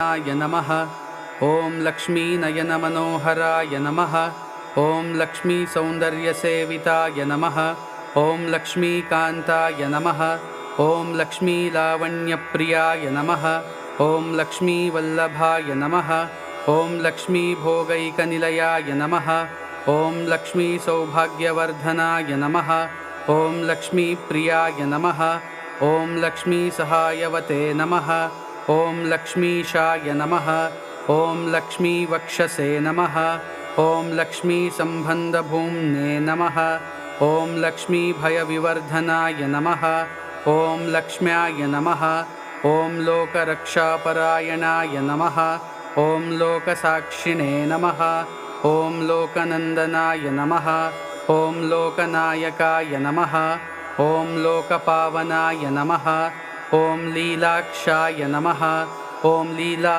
य नमः। ॐ लक्ष्मीनयनमनोहराय नमः। ॐ लक्ष्मीसौन्दर्यसेविताय नमः। ॐ लक्ष्मीकान्ताय नमः। ॐ लक्ष्मीलावण्यप्रियाय नमः। ॐ लक्ष्मीवल्लभाय नमः। ॐ लक्ष्मीभोगैकनिलयाय नमः। ॐ लक्ष्मीसौभाग्यवर्धनाय नमः। ॐ लक्ष्मीप्रियाय नमः। ॐ लक्ष्मीसहायवते नमः। ॐ लक्ष्मीशाय नमः। ॐ लक्ष्मीवक्षसे नमः। ॐ लक्ष्मीसम्बन्धभूम्ने नमः। ॐ लक्ष्मीभयविवर्धनाय नमः। ॐ लक्ष्म्याय नमः। ॐ लोकरक्षापरायणाय नमः। ॐ लोकसाक्षिणे नमः। ॐ लोकनन्दनाय नमः। ॐ लोकनायकाय नमः। ॐ लोकपावनाय नमः। ॐ लीलाक्षाय नमः। ॐ लीला